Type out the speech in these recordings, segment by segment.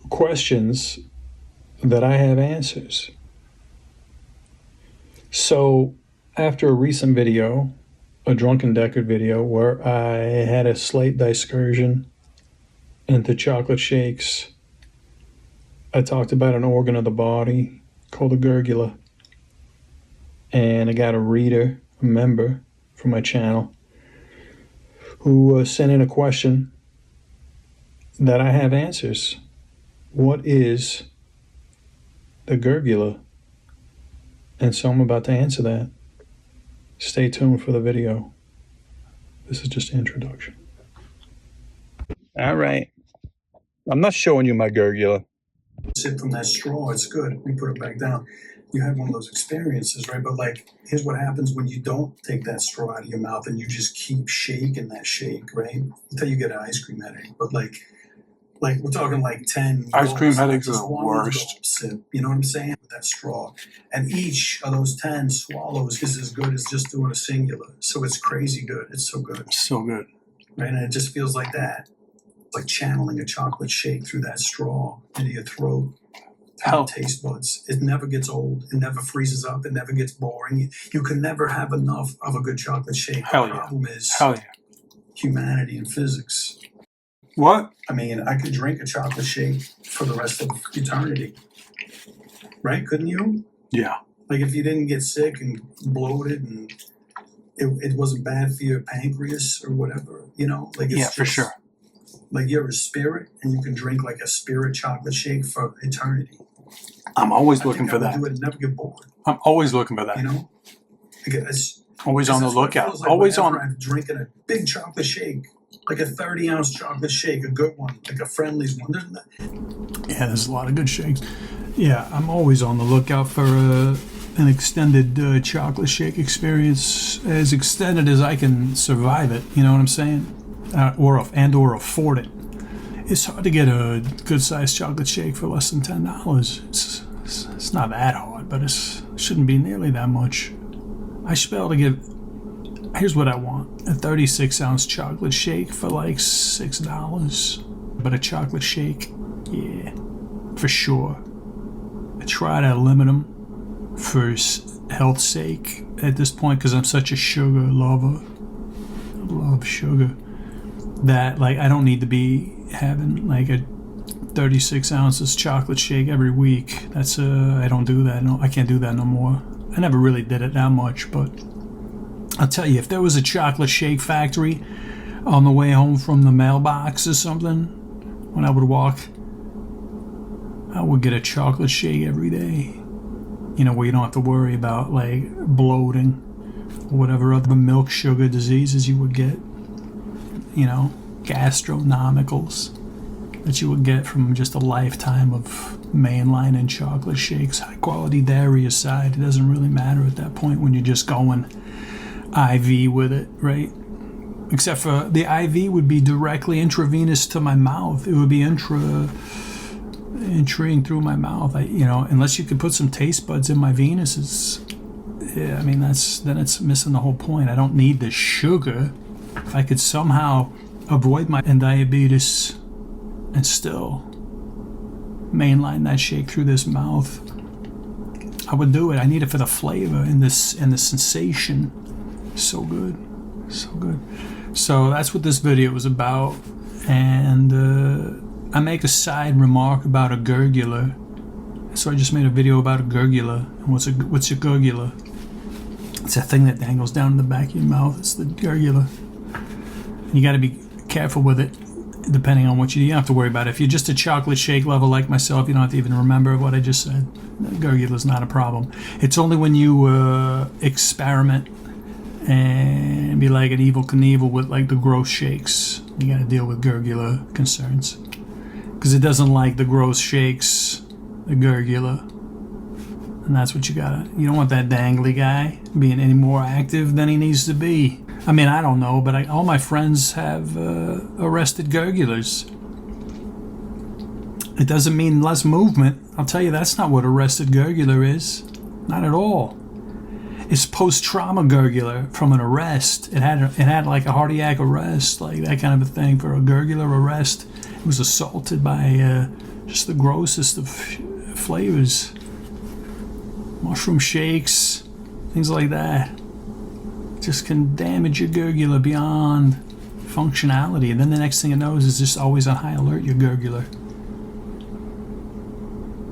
questions that I have answers. So after a recent video, a Drunken Deckard video, where I had a slight excursion into chocolate shakes, I talked about an organ of the body called a gurgula. And I got a reader, a member from my channel, who sent in a question that I have answers. What is the gurgula? And so I'm about to answer that. Stay tuned for the video. This is just an introduction. All right. I'm not showing you my gurgula. Sip from that straw, it's good. We put it back down. You had one of those experiences, right? But like, here's what happens when you don't take that straw out of your mouth and you just keep shaking that shake, right? Until you get an ice cream headache. But like we're talking like 10 ice cream headaches are the worst. Sip, you know what I'm saying? With that straw. And each of those 10 swallows is as good as just doing a singular. So it's crazy good. It's so good. So good. Right? And it just feels like that. It's like channeling a chocolate shake through that straw into your throat. Taste buds. It never gets old. It never freezes up. It never gets boring. You can never have enough of a good chocolate shake. Hell the problem is humanity and physics. What? I mean, I could drink a chocolate shake for the rest of eternity. Right? Couldn't you? Yeah. Like if you didn't get sick and bloated and it wasn't bad for your pancreas or whatever, you know? Like it's for sure. Like you're a spirit and you can drink like a spirit chocolate shake for eternity. I'm always looking for that. I would never get bored. I'm always looking for that. You know? Because always on the lookout. Like always on. I'm drinking a big chocolate shake, like a 30-ounce chocolate shake, a good one, like a Friendly's one. Yeah, there's a lot of good shakes. Yeah, I'm always on the lookout for an extended chocolate shake experience, as extended as I can survive it. You know what I'm saying? Or afford it. It's hard to get a good-sized chocolate shake for less than $10. It's not that hard, but it shouldn't be nearly that much. I should be able to get. Here's what I want: a 36-ounce chocolate shake for like $6. But a chocolate shake, yeah, for sure. I try to limit them for health's sake at this point because I'm such a sugar lover. I love sugar. That like I don't need to be having like a 36 ounces chocolate shake every week. That's I don't do that. No, I can't do that no more. I never really did it that much, but I'll tell you, if there was a chocolate shake factory on the way home from the mailbox or something, when I would walk, I would get a chocolate shake every day. You know, where you don't have to worry about like bloating or whatever other milk sugar diseases you would get. You know, gastronomicals that you would get from just a lifetime of mainline and chocolate shakes. High quality dairy aside, it doesn't really matter at that point when you're just going IV with it, right? Except for the IV would be directly intravenous to my mouth. It would be entering through my mouth. Unless you could put some taste buds in my venuses. Yeah, I mean then it's missing the whole point. I don't need the sugar. If I could somehow avoid my diabetes and still mainline that shake through this mouth, I would do it. I need it for the flavor and the sensation. So good. So good. So that's what this video was about. And I make a side remark about a gurgula. So I just made a video about a gurgula. And what's a gurgula? It's that thing that dangles down in the back of your mouth. It's the gurgula. You got to be careful with it, depending on what you don't have to worry about it. If you're just a chocolate shake level like myself, you don't have to even remember what I just said. Gurgula is not a problem. It's only when you experiment and be like an Evel Knievel with like the gross shakes, you got to deal with gurgula concerns, because it doesn't like the gross shakes, the gurgula. And that's what you don't want that dangly guy being any more active than he needs to be. I mean, I don't know, but all my friends have arrested gurgulars. It doesn't mean less movement. I'll tell you, that's not what arrested gurgular is. Not at all. It's post-trauma gurgler from an arrest. It had like a cardiac arrest, like that kind of a thing for a gurgler arrest. It was assaulted by just the grossest of flavors. Mushroom shakes, things like that. Just can damage your gurgler beyond functionality. And then the next thing it knows is just always on high alert, your gurgler.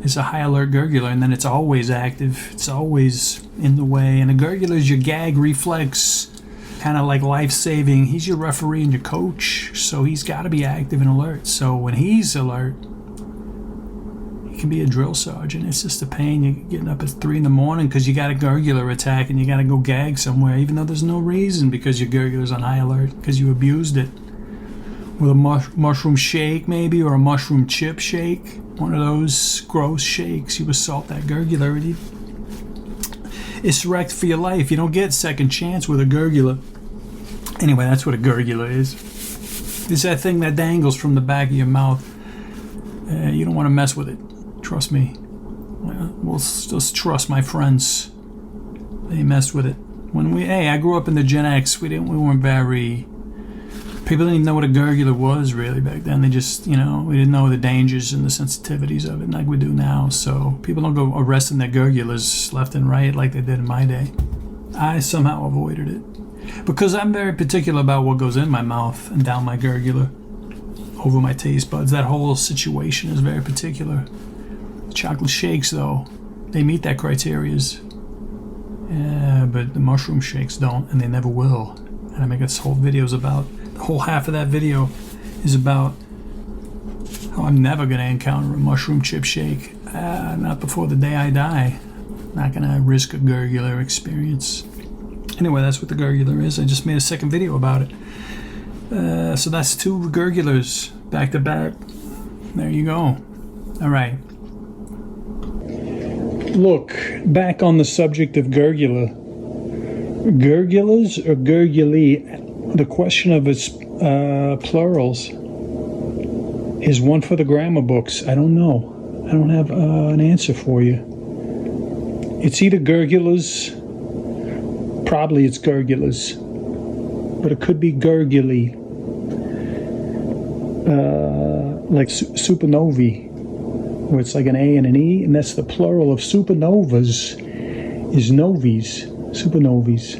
It's a high alert gurgler, and then it's always active. It's always in the way. And a gurgler is your gag reflex, kind of like life-saving. He's your referee and your coach, so he's got to be active and alert. So when he's alert, he can be a drill sergeant. It's just a pain. You're getting up at 3 in the morning because you got a gurgler attack and you got to go gag somewhere, even though there's no reason, because your gurgler's on high alert because you abused it. With a mushroom shake maybe, or a mushroom chip shake, one of those gross shakes, you assault that gurgler. It's wrecked for your life. You don't get second chance with a gurgler. Anyway, that's what a gurgler is. It's that thing that dangles from the back of your mouth. You don't want to mess with it. Trust me. We'll just trust my friends. They messed with it. I grew up in the Gen X. We weren't very... People didn't even know what a gurgler was really back then. They just, we didn't know the dangers and the sensitivities of it like we do now. So people don't go arresting their gurglers left and right like they did in my day. I somehow avoided it because I'm very particular about what goes in my mouth and down my gurgler over my taste buds. That whole situation is very particular. Chocolate shakes, though, they meet that criteria. But the mushroom shakes don't, and they never will. And I make this whole videos about. The whole half of that video is about how I'm never going to encounter a mushroom chip shake. Not before the day I die. Not going to risk a gurgler experience. Anyway, that's what the gurgler is. I just made a second video about it. So that's 2 gurglers back to back. There you go. All right. Look, back on the subject of gurgler. Gurglers or gurguli? The question of its plurals is one for the grammar books. I don't know. I don't have an answer for you. It's either gurgulars, probably it's gurgulars, but it could be gurguli, like supernovae, where it's like an A and an E, and that's the plural of supernovas, is novies, supernovies.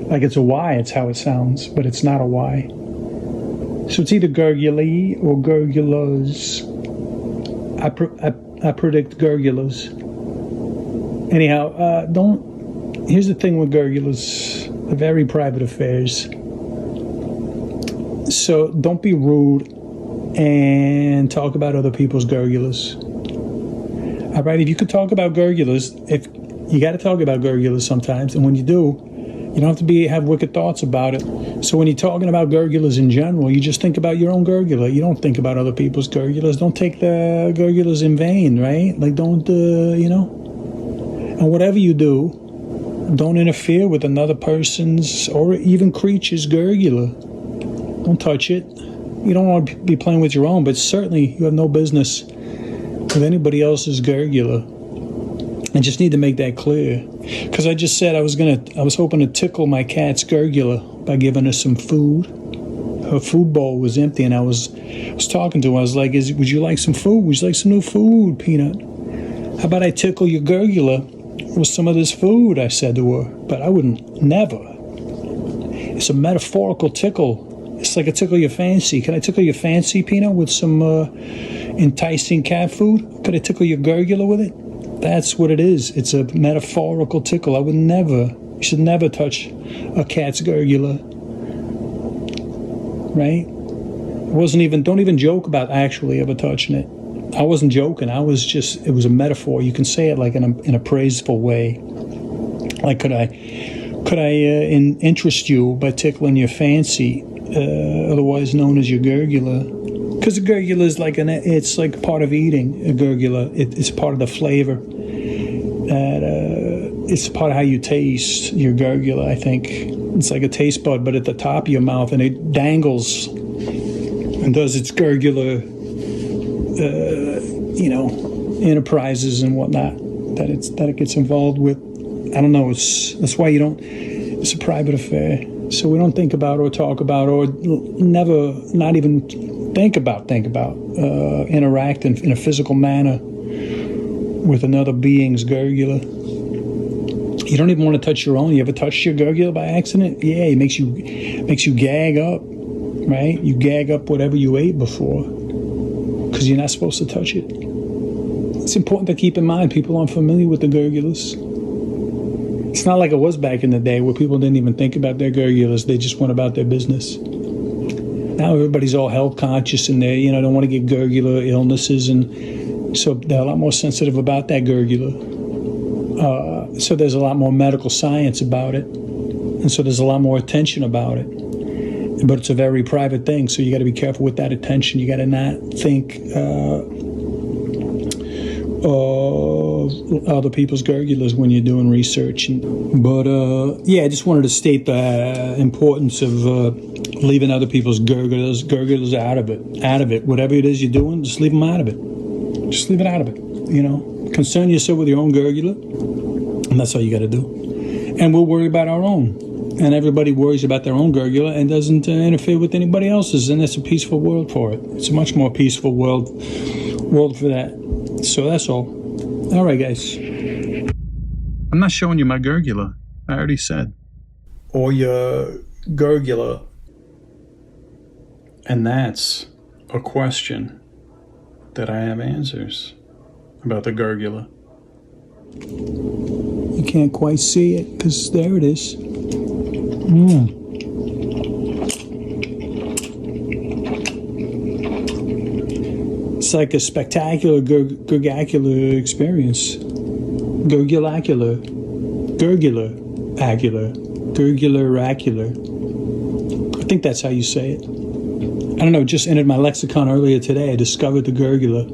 Like it's a Y, it's how it sounds, but it's not a Y. So it's either gurguli or gurgulars. I predict gurgulars. Anyhow, here's the thing with gurgulars. They're very private affairs. So don't be rude and talk about other people's gurgulars. All right, if you could talk about gurgulars, if you got to talk about gurgulars sometimes, and when you do, you don't have to have wicked thoughts about it. So when you're talking about gurgulars in general, you just think about your own gurgler. You don't think about other people's gurgulars. Don't take the gurgulars in vain, right? Like don't, And whatever you do, don't interfere with another person's or even creature's gurgler. Don't touch it. You don't want to be playing with your own, but certainly you have no business with anybody else's gurgler. I just need to make that clear, because I just said I was hoping to tickle my cat's gurgler by giving her some food. Her food bowl was empty, and I was talking to her. I was like, "Would you like some food? Would you like some new food, Peanut? How about I tickle your gurgler with some of this food?" I said to her, but I wouldn't, never. It's a metaphorical tickle. It's like a tickle your fancy. Can I tickle your fancy, Peanut, with some enticing cat food? Could I tickle your gurgler with it? That's what it is. It's a metaphorical tickle. You should never touch a cat's gurgler. Right? Don't even joke about actually ever touching it. I wasn't joking. It was a metaphor. You can say it like in a praiseful way. Like, could I interest you by tickling your fancy, otherwise known as your gurgler? Because a gurgler is it's like part of eating. A gurgler, it's part of the flavor. It's part of how you taste your gurgler, I think. It's like a taste bud, but at the top of your mouth, and it dangles and does its gurgler, enterprises and whatnot that it gets involved with. I don't know. That's why you don't. It's a private affair, so we don't think about or talk about or never, not even think about interact in a physical manner with another being's gurgula. You don't even want to touch your own. You ever touched your gurgula by accident? Yeah, it makes you gag up, right? You gag up whatever you ate before because you're not supposed to touch it. It's important to keep in mind people aren't familiar with the gurgulas. It's not like it was back in the day where people didn't even think about their gurgulas. They just went about their business. Now everybody's all health conscious and they, don't want to get gurgula illnesses, and so they're a lot more sensitive about that gurgula. So there's a lot more medical science about it, and so there's a lot more attention about it. But it's a very private thing, so you got to be careful with that attention. You got to not think of other people's gurgulas when you're doing research. But I just wanted to state the importance of leaving other people's gurgulas out of it. Whatever it is you're doing, just leave them out of it. Just leave it out of it. Concern yourself with your own gurgula, and that's all you got to do. And we'll worry about our own. And everybody worries about their own gurgula and doesn't interfere with anybody else's, and it's a peaceful world for it. It's a much more peaceful world for that. So that's all. All right, guys. I'm not showing you my gurgula. I already said. Or your gurgula. And that's a question that I have answers about the gurgula. You can't quite see it because there it is. It's like a spectacular gurgacular experience. Gurgulacular. I think that's how you say it. I don't know, it just entered my lexicon earlier today. I discovered the gurgula.